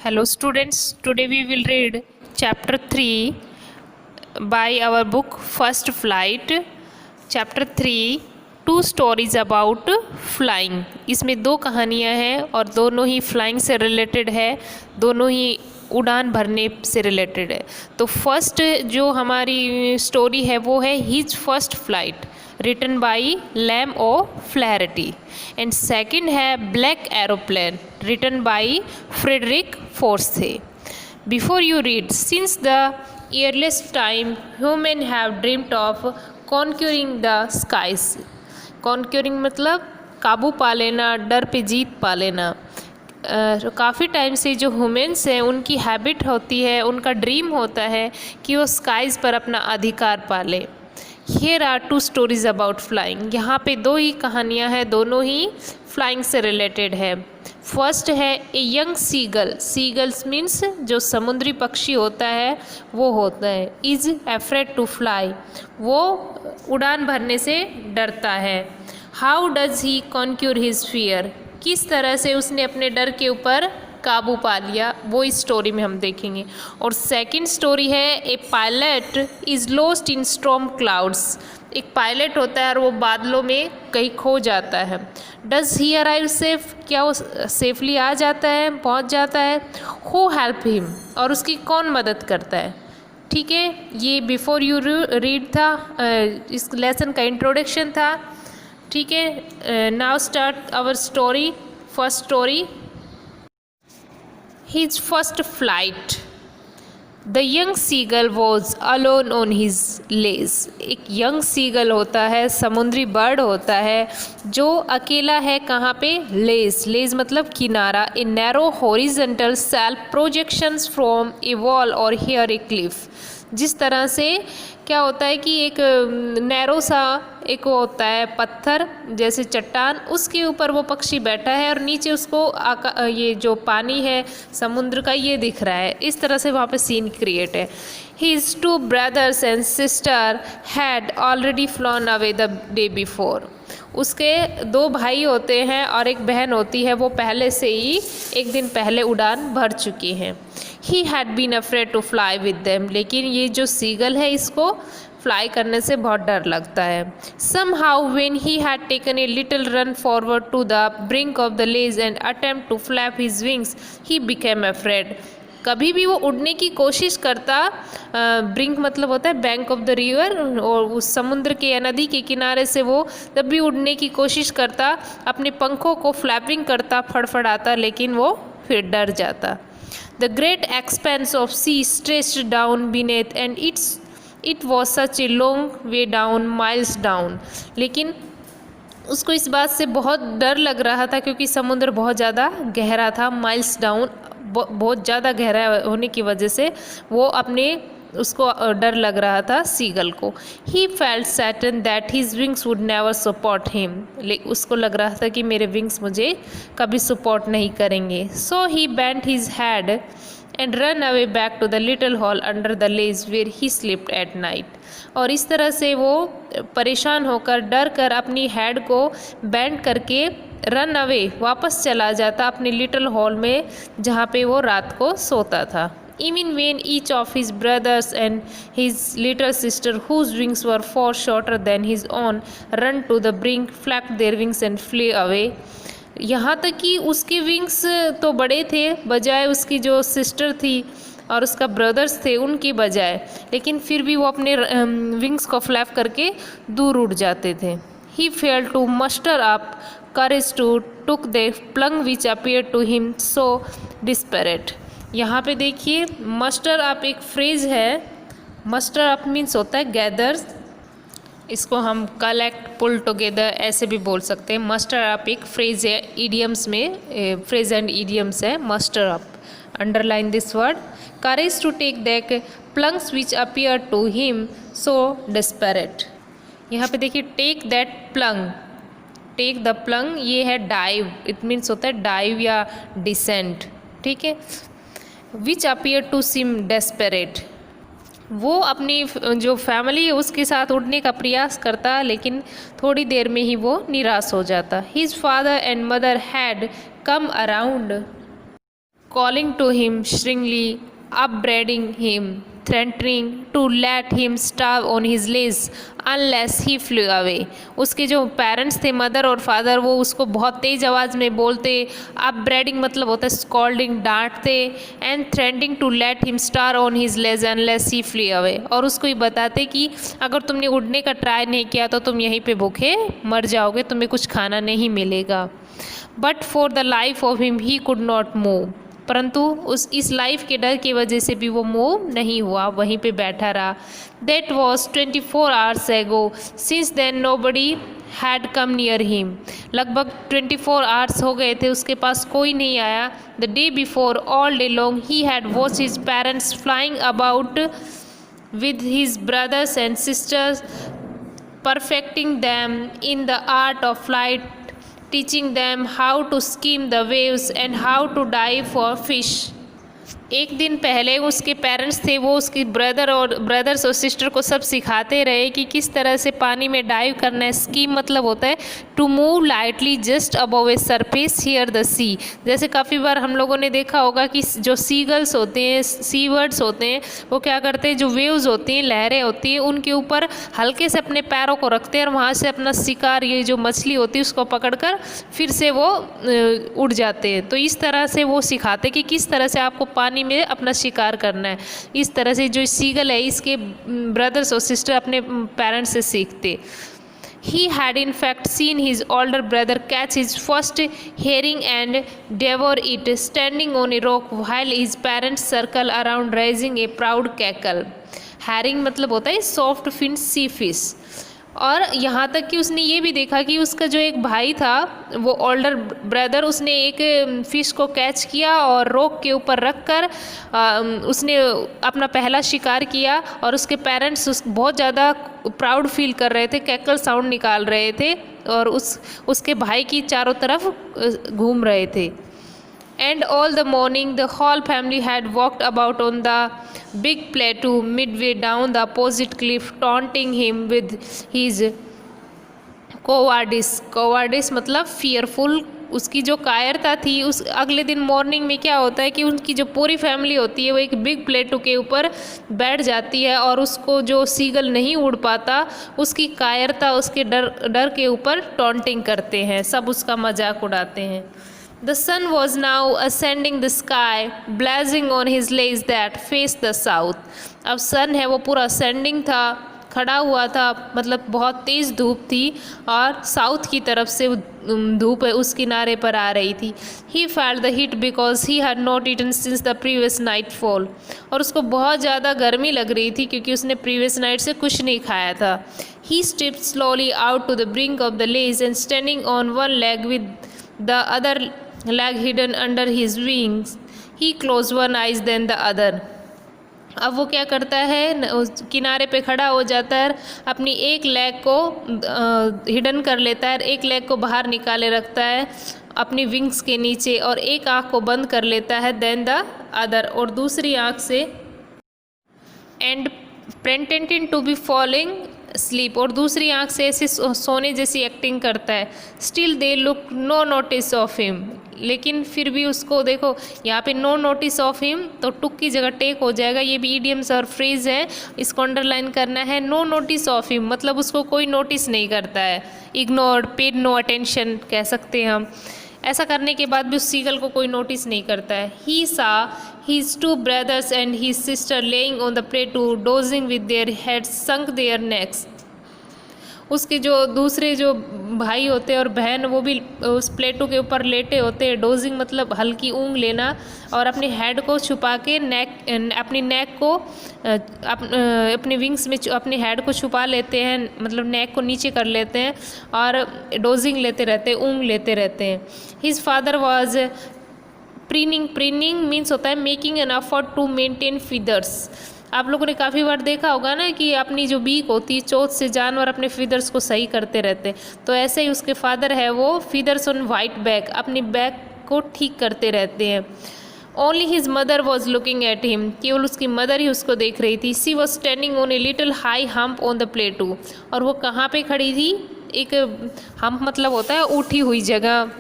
Hello students, today we will read chapter 3 by our book First Flight. Chapter 3 two stories about flying. इसमें दो कहानियाँ हैं और दोनों ही फ्लाइंग से रिलेटेड है, दोनों ही उड़ान भरने से रिलेटेड है। तो फर्स्ट जो हमारी स्टोरी है वो है his first flight written by Liam O'Flaherty, and second है black aeroplane written by Frederick Forsyth. Before you read, since the earliest time, humans have dreamt of conquering the skies. Conquering मतलब काबू पा लेना, डर पे जीत पा लेना। काफ़ी टाइम से जो ह्यूमन्स हैं उनकी हैबिट होती है, उनका ड्रीम होता है कि वो स्काइज़ पर अपना अधिकार पा ले। Here are two stories about flying. यहाँ पे दो ही कहानियाँ हैं, दोनों ही फ्लाइंग से रिलेटेड है। फर्स्ट है a young seagull. Seagulls means जो समुद्री पक्षी होता है वो होता है। इज़ एफ्रेड टू फ्लाई, वो उड़ान भरने से डरता है। How does he conquer his fear, किस तरह से उसने अपने डर के ऊपर काबू पा लिया, वो इस स्टोरी में हम देखेंगे। और सेकंड स्टोरी है a pilot is lost in storm clouds. एक पायलट होता है और वो बादलों में कहीं खो जाता है। डज ही अराइव सेफ, क्या वो सेफली आ जाता है, पहुंच जाता है। हु हेल्प हिम, और उसकी कौन मदद करता है। ठीक है, ये बिफोर यू रीड था, इस लेसन का इंट्रोडक्शन था। ठीक है, now start our story. First story, his first flight. The young seagull was alone on his ledge. एक यंग सीगल होता है, समुद्री बर्ड होता है जो अकेला है। कहाँ पे? लेज। लेज मतलब किनारा। A narrow horizontal self projections from A wall और हियर ए क्लिफ। जिस तरह से क्या होता है कि एक नैरो सा एक होता है पत्थर जैसे चट्टान, उसके ऊपर वो पक्षी बैठा है और नीचे उसको ये जो पानी है समुद्र का ये दिख रहा है। इस तरह से वहाँ पे सीन क्रिएट है। His two brothers and sister had already flown away the day before. उसके दो भाई होते हैं और एक बहन होती है, वो पहले से ही एक दिन पहले उड़ान भर चुकी हैं। He had been afraid to fly with them. लेकिन ये जो सीगल है इसको फ्लाई करने से बहुत डर लगता है। Somehow when he had taken a little run forward to the brink of the ledge and attempt to flap his wings, he became afraid. कभी भी वो उड़ने की कोशिश करता, ब्रिंक मतलब होता है बैंक ऑफ द रिवर, और उस समुद्र के या नदी के किनारे से वो जब भी उड़ने की कोशिश करता अपने पंखों को फ्लैपिंग करता, फड़फड़ाता, लेकिन वो फिर डर जाता। The great expanse of sea stretched down beneath and it was such a long way down, miles down. लेकिन उसको इस बात से बहुत डर लग रहा था क्योंकि समुद्र बहुत ज़्यादा गहरा था। माइल्स डाउन बहुत ज़्यादा गहरा होने की वजह से वो अपने उसको डर लग रहा था सीगल को। He felt certain that his wings would never support him. उसको लग रहा था कि मेरे विंग्स मुझे कभी सपोर्ट नहीं करेंगे। So he bent his head and run away back to the little hole under the ledge where he slept at night. और इस तरह से वो परेशान होकर, डर कर, अपनी हेड को बेंड करके रन अवे वापस चला जाता अपने लिटिल हॉल में जहाँ पे वो रात को सोता था। Even when each of his brothers and his little sister, whose wings were far shorter than his own, run to the brink, flapped their wings and flew away. यहाँ तक कि उसके विंग्स तो बड़े थे बजाय उसकी जो सिस्टर थी और उसका ब्रदर्स थे उनकी बजाय, लेकिन फिर भी वो अपने विंग्स को फ्लैप करके दूर उड़ जाते थे। He failed to muster up courage to took the plunge which appeared to him so desperate. यहाँ पे देखिए, मस्टर अप एक फ्रेज है। मस्टर अप मीन्स होता है गैदर्स, इसको हम कलेक्ट, पुल टुगेदर ऐसे भी बोल सकते हैं। मस्टर अप एक फ्रेज है, ईडियम्स में फ्रेज एंड ईडियम्स है muster up. Underline this word, courage to take that plunge which appear to him so desperate. यहाँ पे देखिए, take that plunge, take the plunge ये है डाइव, इट मीन्स होता है डाइव या डिसेंट। ठीक है, विच अपीयर टू सिम डेस्परेट, वो अपनी जो फैमिली है उसके साथ उड़ने का प्रयास करता, लेकिन थोड़ी देर में ही वो निराश हो जाता। His father and mother had come around calling to him shrilly, upbraiding him, threatening to let him starve on his legs unless he flew away. उसके जो पेरेंट्स थे, मदर और फादर, वो उसको बहुत तेज़ आवाज़ में बोलते, अपब्रेडिंग मतलब होता है स्कॉल्डिंग, डांटते, and threatening to let him starve on his ledge unless he flee away, और उसको ये बताते कि अगर तुमने उड़ने का ट्राई नहीं किया तो तुम यहीं पे भूखे मर जाओगे, तुम्हें कुछ खाना नहीं मिलेगा. But for the life of him he could not move, परंतु इस लाइफ के डर की वजह से भी वो मूव नहीं हुआ, वहीं पे बैठा रहा. That was 24 hours ago, since then nobody had come near him. लगभग 24 hours हो गए थे, उसके पास कोई नहीं आया. The day before all day long he had watched his parents flying about with his brothers and sisters, perfecting them in the art of flight, teaching them how to skim the waves and how to dive for fish. एक दिन पहले उसके parents थे, वो उसकी brothers और sister को सब सिखाते रहे कि किस तरह से पानी में डाइव करना है. स्कीम मतलब होता है to move lightly just above a surface here the sea. जैसे काफ़ी बार हम लोगों ने देखा होगा कि जो सीगल्स होते हैं, सी बर्ड्स होते हैं, वो क्या करते हैं, जो वेव्स होती हैं, लहरें होती हैं, उनके ऊपर हल्के से अपने पैरों को रखते हैं और वहाँ से अपना शिकार, ये जो मछली होती है, उसको पकड़कर फिर से वो उड़ जाते हैं. तो इस तरह से वो सिखाते कि किस तरह से आपको पानी में अपना शिकार करना है. इस तरह से जो सीगल है, इसके ब्रदर्स और सिस्टर अपने पेरेंट्स से सीखते. He had in fact seen his older brother catch his first herring and devour it, standing on a rock while his parents circle around raising a proud cackle. Herring मतलब होता है soft fin सी fish. और यहाँ तक कि उसने ये भी देखा कि उसका जो एक भाई था, वो ओल्डर ब्रदर, उसने एक फ़िश को कैच किया और रॉक के ऊपर रखकर उसने अपना पहला शिकार किया. और उसके पेरेंट्स बहुत ज़्यादा प्राउड फील कर रहे थे, कैकल साउंड निकाल रहे थे और उसके भाई की चारों तरफ घूम रहे थे. And all the morning the whole family had walked about on the big plateau midway down the opposite cliff, taunting him with his cowardice. cowardice मतलब fearful. उसकी जो कायरता थी, उस अगले दिन मॉर्निंग में क्या होता है कि उनकी जो पूरी फैमिली होती है वो एक बिग प्लेटू के ऊपर बैठ जाती है और उसको जो सीगल नहीं उड़ पाता, उसकी कायरता, उसके डर के ऊपर टॉन्टिंग करते हैं, सब उसका मजाक उड़ाते हैं. The sun was now ascending the sky, blazing on his legs that faced the south. अब सन है वो पूरा ascending था, खड़ा हुआ था, मतलब बहुत तेज़ धूप थी और साउथ की तरफ से धूप उस किनारे पर आ रही थी. He felt the heat because he had not eaten since the previous nightfall. और उसको बहुत ज़्यादा गर्मी लग रही थी क्योंकि उसने प्रीवियस नाइट से कुछ नहीं खाया था. He stepped slowly out to the brink of the ledge and standing on one leg with the other leg hidden under his wings, he closed one eyes then the other. अब वो क्या करता है, उस किनारे पे खड़ा हो जाता है, अपनी एक लेग को हिडन कर लेता है, एक लेग को बाहर निकाले रखता है अपनी विंग्स के नीचे और एक आँख को बंद कर लेता है देन द अदर, और दूसरी आँख से and pretending to be falling sleep, और दूसरी आंख से ऐसे सोने जैसी एक्टिंग करता है. Still they look no notice of him, लेकिन फिर भी उसको देखो यहाँ पे नो नोटिस ऑफ हिम, तो टुक की जगह टेक हो जाएगा. ये भी ईडियम्स और फ्रेज है, इसको अंडरलाइन करना है. नो नोटिस ऑफ हिम मतलब उसको कोई नोटिस नहीं करता है, इग्नोर्ड, पेड नो अटेंशन कह सकते हैं हम. ऐसा करने के बाद भी उस सीगल को कोई नोटिस नहीं करता है. ही सा his two brothers and his sister laying on the plateau dozing with their heads sunk their necks. उसके जो दूसरे जो भाई होते हैं और बहन, वो भी उस प्लेटो के ऊपर लेटे होते हैं. डोजिंग मतलब हल्की ऊँग लेना, और अपने हेड को छुपा के अपनी नेक को अपने विंग्स में अपने हेड को छुपा लेते हैं, मतलब नेक को नीचे कर लेते हैं और डोजिंग लेते रहते हैं, ऊँग लेते रहते हैं. His father was preening means होता है making an effort to maintain feathers. आप लोगों ने काफ़ी बार देखा होगा ना कि अपनी जो बीक होती है, चोट से जानवर अपने फीदर्स को सही करते रहते हैं. तो ऐसे ही उसके फादर है, वो फीदर्स ऑन वाइट बैक, अपनी बैक को ठीक करते रहते हैं. Only his mother was looking at him, केवल उसकी मदर ही उसको देख रही थी. She was standing on a little high hump on the plateau, और वो कहाँ पे खड़ी थी, एक हम्प मतलब होता है उठी हुई जगह,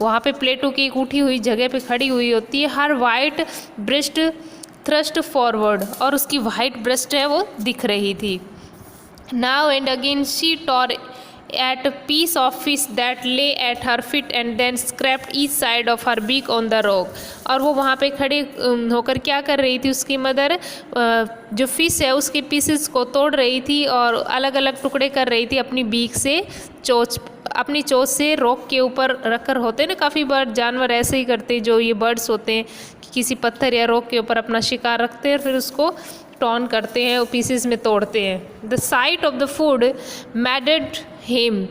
वहाँ पे प्लेटो की एक उठी हुई जगह पे खड़ी हुई होती है। Her white breast thrust forward, और उसकी वाइट ब्रेस्ट है वो दिख रही थी। Now and again she tore at a piece of fish that lay at her feet and then scraped each side of her beak on the rock। और वो वहाँ पे खड़े होकर क्या कर रही थी, उसकी मदर जो फिश है उसके पीसेस को तोड़ रही थी और अलग अलग टुकड़े कर रही थी अपनी बीक से, अपनी चोंच से रॉक के ऊपर रखकर। होते हैं ना काफ़ी बार जानवर ऐसे ही करते हैं, जो ये बर्ड्स होते हैं कि किसी पत्थर या रॉक के ऊपर अपना शिकार रखते हैं, फिर उसको टॉन करते हैं और पीसेस में तोड़ते हैं। The sight of the food maddened him,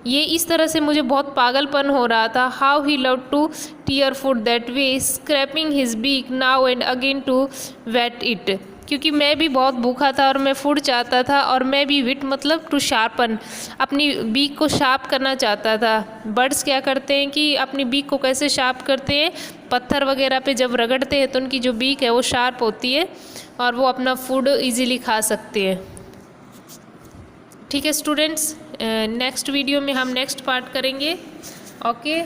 ये इस तरह से मुझे बहुत पागलपन हो रहा था। How he love to tear food that way, scraping his beak now and again to whet it, क्योंकि मैं भी बहुत भूखा था और मैं फूड चाहता था, और मैं भी विट मतलब टू शार्पन, अपनी बीक को शार्प करना चाहता था। बर्ड्स क्या करते हैं कि अपनी बीक को कैसे शार्प करते हैं, पत्थर वगैरह पे जब रगड़ते हैं तो उनकी जो बीक है वो शार्प होती है और वो अपना फूड इजीली खा सकते हैं। ठीक है स्टूडेंट्स, नेक्स्ट वीडियो में हम नेक्स्ट पार्ट करेंगे। Okay,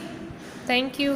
thank you.